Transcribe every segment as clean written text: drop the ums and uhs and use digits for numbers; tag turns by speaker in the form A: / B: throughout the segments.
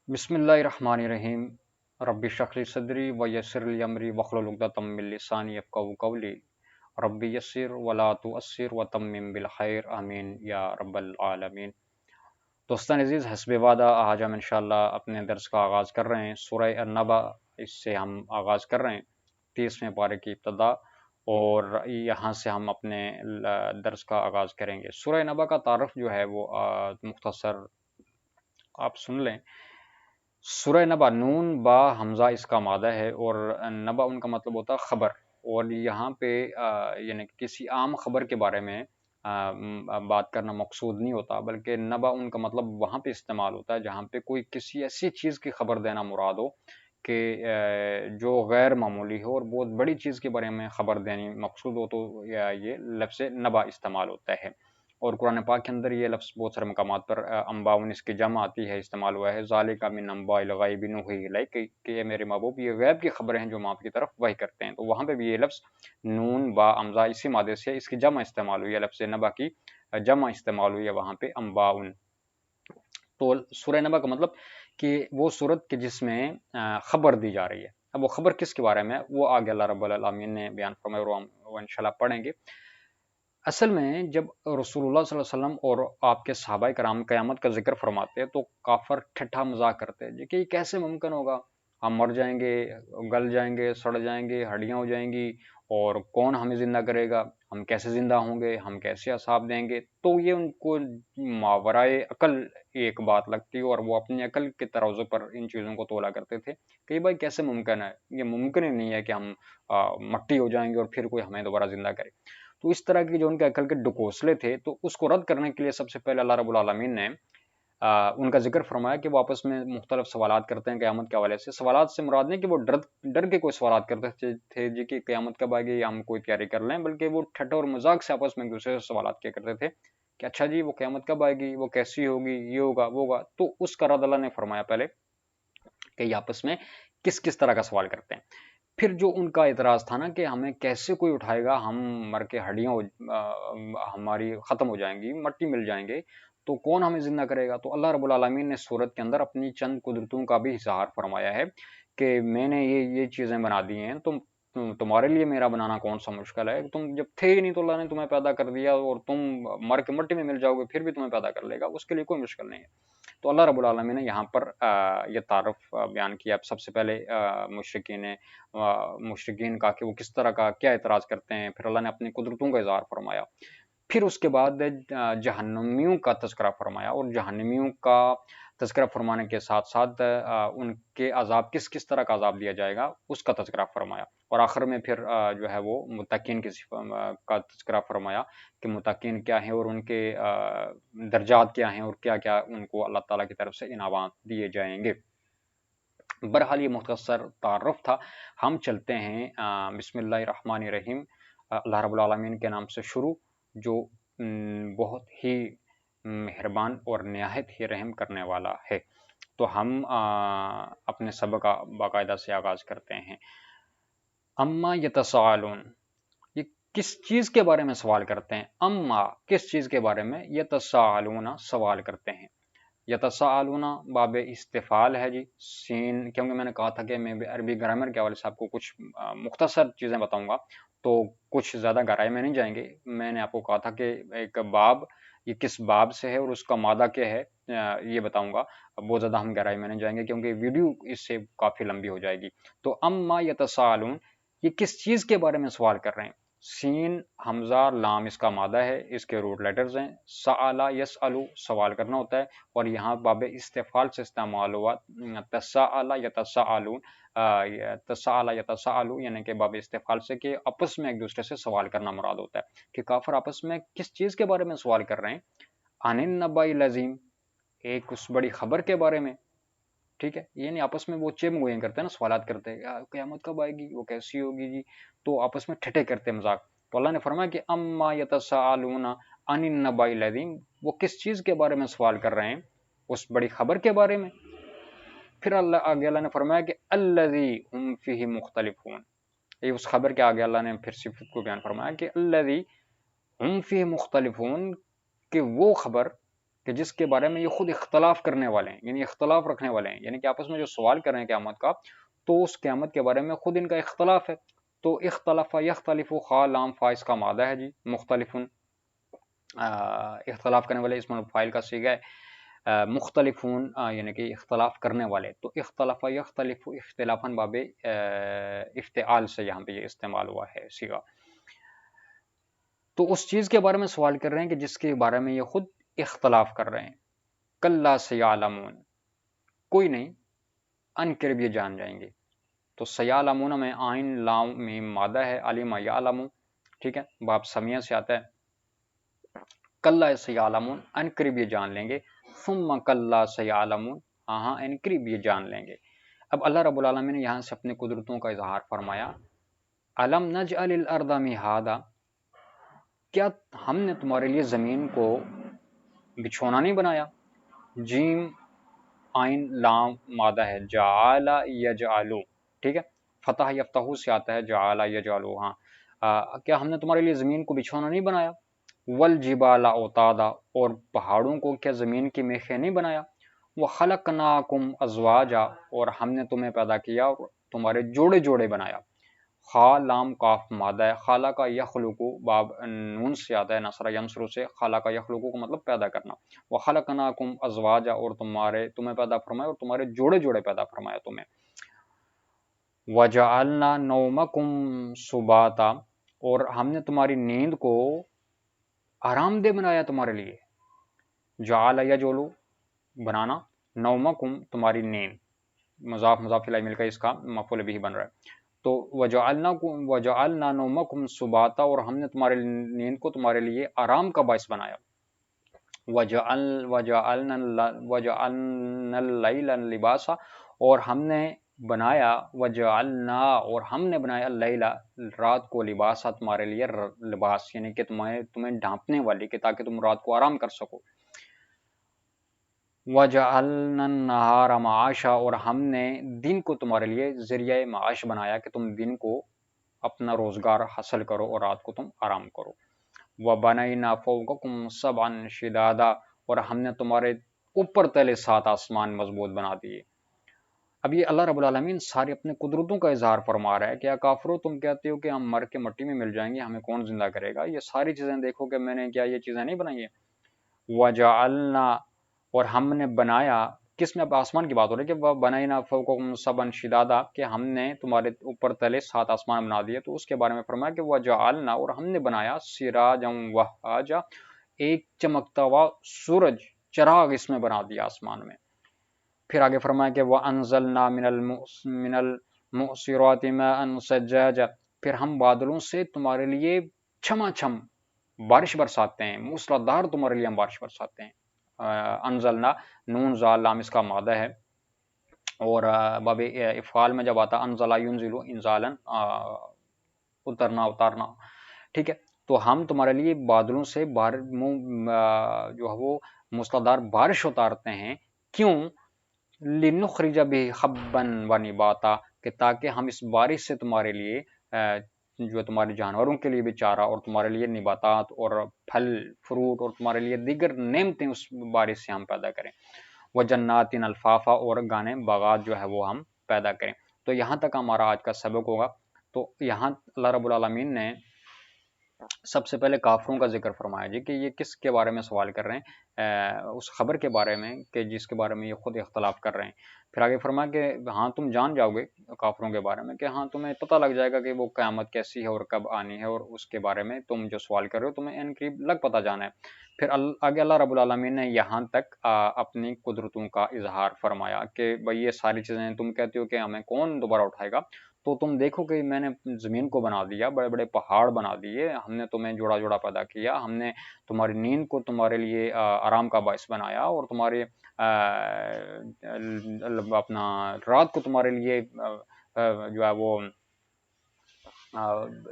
A: بسم اللہ الرحمن الرحیم رب اشرح لی صدری ویسر لی امری واحلل عقدۃ من لسانی یفقهوا قولی رب یسر ولا تعسر وتمم بالخیر آمین یا رب العالمین۔ دوستان عزیز، حسب وعدہ آج ہم انشاءاللہ اپنے درس کا آغاز کر رہے ہیں سورہ النبأ۔ اس سے ہم آغاز کر رہے ہیں 30ویں پارے کی ابتدا، اور یہاں سے ہم اپنے درس کا آغاز کریں گے۔ سورہ نبأ کا تعارف جو ہے وہ مختصر آپ سن لیں۔ سورہ نبأ، نون با حمزہ اس کا مادہ ہے، اور نبأ ان کا مطلب ہوتا ہے خبر، اور یہاں پہ یعنی کسی عام خبر کے بارے میں بات کرنا مقصود نہیں ہوتا، بلکہ نبأ ان کا مطلب وہاں پہ استعمال ہوتا ہے جہاں پہ کوئی کسی ایسی چیز کی خبر دینا مراد ہو کہ جو غیر معمولی ہو اور بہت بڑی چیز کے بارے میں خبر دینی مقصود ہو، تو یہ لفظ نبأ استعمال ہوتا ہے۔ اور قرآن پاک کے اندر یہ لفظ بہت سارے مقامات پر انباء اس کی جمع آتی ہے، استعمال ہوا ہے۔ ذالک من انباء الغیب نوحیہ الیک، کہ یہ میرے محبوب یہ غیب کی خبریں ہیں جو ہم آپ کی طرف وحی کرتے ہیں۔ تو وہاں پہ بھی یہ لفظ نون با حمزہ اسی مادے سے اس کی جمع استعمال ہوئی ہے، لفظ نبأ کی جمع استعمال ہوئی ہے وہاں پہ انباء۔ تو سورہ نبأ کا مطلب کہ وہ سورت کے جس میں خبر دی جا رہی ہے۔ اب وہ خبر کس کے بارے میں، وہ آگے اللہ رب العالمین نے بیان فرمایا، اور ہم انشاءاللہ پڑھیں گے۔ اصل میں جب رسول اللہ صلی اللہ علیہ وسلم اور آپ کے صحابہ کرام قیامت کا ذکر فرماتے تو کافر ٹھٹھا مذاق کرتے جی کہ یہ کیسے ممکن ہوگا، ہم مر جائیں گے، گل جائیں گے، سڑ جائیں گے، ہڈیاں ہو جائیں گی، اور کون ہمیں زندہ کرے گا، ہم کیسے زندہ ہوں گے، ہم کیسے عذاب دیں گے۔ تو یہ ان کو ماورائے عقل ایک بات لگتی، اور وہ اپنی عقل کے ترازو پر ان چیزوں کو تولا کرتے تھے کہ بھائی کیسے ممکن ہے، یہ ممکن ہی نہیں ہے کہ ہم مٹی ہو جائیں گے اور پھر کوئی ہمیں دوبارہ زندہ کرے۔ تو اس طرح کی جو ان کے عقل کے ڈکوسلے تھے، تو اس کو رد کرنے کے لیے سب سے پہلے اللہ رب العالمین نے ان کا ذکر فرمایا کہ وہ آپس میں مختلف سوالات کرتے ہیں قیامت کے حوالے سے۔ سوالات سے مراد نہیں کہ وہ ڈر کے کوئی سوالات کرتے تھے جی کہ قیامت کب آئے گی یا ہم کوئی تیاری کر لیں، بلکہ وہ ٹھٹھا اور مذاق سے آپس میں ایک دوسرے سے سوالات کیا کرتے تھے کہ اچھا جی وہ قیامت کب آئے گی، وہ کیسی ہوگی، یہ ہوگا وہ ہوگا۔ تو اس کا رد اللہ نے فرمایا پہلے کہ یہ آپس میں کس کس طرح کا سوال کرتے ہیں۔ پھر جو ان کا اعتراض تھا نا کہ ہمیں کیسے کوئی اٹھائے گا، ہم مر کے ہڈیاں ہماری ختم ہو جائیں گی، مٹی مل جائیں گے، تو کون ہمیں زندہ کرے گا۔ تو اللہ رب العالمین نے سورت کے اندر اپنی چند قدرتوں کا بھی اظہار فرمایا ہے کہ میں نے یہ چیزیں بنا دی ہیں، تمہارے لیے میرا بنانا کون سا مشکل ہے، تم جب تھے ہی نہیں تو اللہ نے تمہیں پیدا کر دیا، اور تم مر کے مٹی میں مل جاؤ گے پھر بھی تمہیں پیدا کر لے گا، اس کے لیے کوئی مشکل نہیں ہے۔ تو اللہ رب العالمین نے یہاں پر یہ تعارف بیان کیا۔ سب سے پہلے مشرکین کا کہ وہ کس طرح کا کیا اعتراض کرتے ہیں، پھر اللہ نے اپنی قدرتوں کا اظہار فرمایا، پھر اس کے بعد جہنمیوں کا تذکرہ فرمایا، اور جہنمیوں کا تذکرہ فرمانے کے ساتھ ساتھ ان کے عذاب کس طرح کا عذاب دیا جائے گا اس کا تذکرہ فرمایا، اور آخر میں پھر جو ہے وہ متقین کا تذکرہ فرمایا کہ متقین کیا ہیں اور ان کے درجات کیا ہیں اور کیا کیا ان کو اللہ تعالیٰ کی طرف سے انعامات دیے جائیں گے۔ بہرحال یہ مختصر تعارف تھا۔ ہم چلتے ہیں بسم اللہ الرحمن الرحیم، اللہ رب العالمین کے نام سے شروع، جو بہت ہی مہربان اور نہایت ہی رحم کرنے والا ہے۔ تو ہم اپنے سبق کا باقاعدہ سے آغاز کرتے ہیں۔ اما یتساءلون، یہ کس چیز کے بارے میں سوال کرتے ہیں؟ اما کس چیز کے بارے میں، یتساءلون سوال کرتے ہیں۔ یتساءلون باب استفعال ہے جی، سین، کیونکہ میں نے کہا تھا کہ میں عربی گرامر کے حوالے سے آپ کو کچھ مختصر چیزیں بتاؤں گا، تو کچھ زیادہ گہرائی میں نہیں جائیں گے۔ میں نے آپ کو کہا تھا کہ ایک باب، یہ کس باب سے ہے اور اس کا مادہ کیا ہے یہ بتاؤں گا۔ بہت زیادہ ہم گہرائی میں نہیں جائیں گے کیونکہ ویڈیو اس سے کافی لمبی ہو جائے گی۔ تو اما یتساءلون، یہ کس چیز کے بارے میں سوال کر رہے ہیں؟ سین حمزہ لام اس کا مادہ ہے، اس کے روٹ لیٹرز ہیں۔ سأل یسألو سوال کرنا ہوتا ہے، اور یہاں باب استفعال سے استعمال ہوا تساءل یتساءلون، تساءل یتساءلو، یعنی کہ باب استفعال سے کہ آپس میں ایک دوسرے سے سوال کرنا مراد ہوتا ہے کہ کافر آپس میں کس چیز کے بارے میں سوال کر رہے ہیں؟ عن النبأ العظیم، ایک اس بڑی خبر کے بارے میں، ٹھیک ہے، یعنی آپس میں وہ چیم گوئیں کرتے ہیں نا، سوالات کرتے ہیں قیامت کب آئے گی، وہ کیسی ہوگی جی، تو آپس میں ٹھٹے کرتے ہیں، مذاق۔ تو اللہ نے فرمایا کہ اما یتساءلون عن النبأ العظیم، وہ کس چیز کے بارے میں سوال کر رہے ہیں؟ اس بڑی خبر کے بارے میں۔ پھر آگے اللہ نے فرمایا کہ الذی ہم فیہ مختلفون، یہ اس خبر کے آگے اللہ نے پھر صفت کو بیان فرمایا کہ الذی ہم فیہ مختلفون، کہ وہ خبر کہ جس کے بارے میں یہ خود اختلاف کرنے والے ہیں، یعنی اختلاف رکھنے والے ہیں، یعنی کہ آپس میں جو سوال کر رہے ہیں قیامت کا، تو اس قیامت کے بارے میں خود ان کا اختلاف ہے. تو اختلاف یختلف خا لام فا اس کا مادہ ہے جی، مختلف اختلاف کرنے والے اسم فاعل کا صیغہ ہے، مختلفون یعنی کہ اختلاف کرنے والے. تو اختلاف یختلف اختلافاً باب افتعال سے یہاں پہ یہ استعمال ہوا ہے صیغہ. تو اس چیز کے بارے میں سوال کر رہے ہیں کہ جس کے بارے میں یہ خود اختلاف کر رہے ہیں. کلا سیعلمون، کوئی نہیں، ان قریب یہ جان جائیں گے. تو سیعلمون میں عین لام میم مادہ ہے، علم یعلم، ٹھیک ہے، باب سمیہ سے آتا ہے. کلا سیعلمون، ان قریب یہ جان لیں گے. ثم کلا سیعلمون، ہاں ان قریب یہ جان لیں گے. اب اللہ رب العالمین نے یہاں سے اپنے قدرتوں کا اظہار فرمایا. الم نجعل الارض مہادا، کیا ہم نے تمہارے لیے زمین کو بچھونا نہیں بنایا. جیم عین لام مادہ ہے، جعل یجعلو، ٹھیک ہے، فتح یفتحو سے آتا ہے، جعل یجعلو. ہاں کیا ہم نے تمہارے لیے زمین کو بچھونا نہیں بنایا. والجبال اوتادا، اور پہاڑوں کو کیا زمین کی میخیں نہیں بنایا. وخلقناکم ازواجا، اور ہم نے تمہیں پیدا کیا اور تمہارے جوڑے جوڑے بنایا. خا لام کاف مادہ ہے، خالہ کا یخلقو باب نون سے آتا ہے، نصر ینصر سے، خالہ کا یخلقو کا مطلب پیدا کرنا. وخلقناکم ازواجا، اور تمہیں پیدا فرمایا اور تمہارے جوڑے جوڑے پیدا فرمایا تمہیں. وجعلنا نومکم سباتا، اور ہم نے تمہاری نیند کو آرام دہ بنایا تمہارے لیے. جعل یجعلو بنانا، نومکم تمہاری نیند، مضاف مضاف الیہ مل کر اس کا مفعول بھی بن رہا ہے. تو وجعلنا نومکم سباتا، اور ہم نے تمہارے نیند کو تمہارے لیے آرام کا باعث بنایا. وجعلنا اللیل لباسا، اور ہم نے بنایا اللیل رات کو، لباسا تمہارے لیے لباس، یعنی کہ تمہیں ڈھانپنے والی، کہ تاکہ تم رات کو آرام کر سکو. وجعلنا النہار معاشا، اور ہم نے دن کو تمہارے لیے ذریعہ معاش بنایا کہ تم دن کو اپنا روزگار حاصل کرو اور رات کو تم آرام کرو. وبنینا فوقکم سبعا شدادا، اور ہم نے تمہارے اوپر تلے 7 آسمان مضبوط بنا دیے. اب یہ اللہ رب العالمین سارے اپنے قدرتوں کا اظہار فرما رہا ہے. کیا کافرو تم کہتے ہو کہ ہم مر کے مٹی میں مل جائیں گے، ہمیں کون زندہ کرے گا. یہ ساری چیزیں دیکھو کہ میں نے کیا یہ چیزیں نہیں بنائی ہیں. وجعلنا، اور ہم نے بنایا، کس میں اب آسمان کی بات ہو رہی ہے کہ بنینا فوقکم سبعا شدادا، کہ ہم نے تمہارے اوپر تلے 7 آسمان بنا دیے. تو اس کے بارے میں فرمایا کہ وجعلنا، اور ہم نے بنایا سراجا وہاجا، ایک چمکتا ہوا سورج، چراغ اس میں بنا دیا آسمان میں. پھر آگے فرمایا کہ وَأَنزَلْنَا مِنَ الْمُعْصِرَاتِ مَاءً ثَجَّاجًا، پھر ہم بادلوں سے تمہارے لیے چھما چھم بارش برساتے ہیں، موسلادھار تمہارے لیے ہم بارش برساتے ہیں. انزلنا نون زال لام اس کا مادہ ہے، اور باب افعال میں جب آتا انزلا ینزلو انزالا اترنا اتارنا، ٹھیک ہے. تو ہم تمہارے لیے بادلوں سے جو ہے وہ موسلادھار بارش اتارتے ہیں. کیوں؟ لنخرج به حبا ونباتا، کہ تاکہ ہم اس بارش سے تمہارے لیے جو تمہارے جانوروں کے لیے بھی چارہ، اور تمہارے لیے نباتات اور پھل فروٹ، اور تمہارے لیے دیگر نعمتیں اس بارش سے ہم پیدا کریں. وجنات الفافا، اور گانے باغات جو ہے وہ ہم پیدا کریں. تو یہاں تک ہمارا آج کا سبق ہوگا. تو یہاں اللہ رب العالمین نے سب سے پہلے کافروں کا ذکر فرمایا جی کہ یہ کس کے بارے میں سوال کر رہے ہیں، اس خبر کے بارے میں کہ جس کے بارے میں یہ خود اختلاف کر رہے ہیں. پھر آگے فرمایا کہ ہاں تم جان جاؤ گے کافروں کے بارے میں کہ ہاں تمہیں پتہ لگ جائے گا کہ وہ قیامت کیسی ہے اور کب آنی ہے، اور اس کے بارے میں تم جو سوال کر رہے ہو تمہیں ان قریب لگ پتہ جانا ہے. پھر آگے اللہ رب العالمین نے یہاں تک اپنی قدرتوں کا اظہار فرمایا کہ بھئی یہ ساری چیزیں تم کہتے ہو کہ ہمیں کون دوبارہ اٹھائے گا. تو تم دیکھو کہ میں نے زمین کو بنا دیا، بڑے بڑے پہاڑ بنا دیے، ہم نے تمہیں جوڑا جوڑا پیدا کیا، ہم نے تمہاری نیند کو تمہارے لیے آرام کا باعث بنایا، اور تمہارے اپنا رات کو تمہارے لیے جو ہے وہ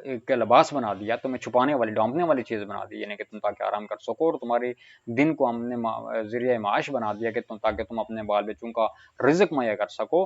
A: ایک لباس بنا دیا، تمہیں چھپانے والی ڈھانپنے والی چیز بنا دی، یعنی کہ تم تاکہ آرام کر سکو. اور تمہاری دن کو ہم نے ذریعہ معاش بنا دیا کہ تاکہ تم اپنے بال بچوں کا رزق مہیا کر سکو.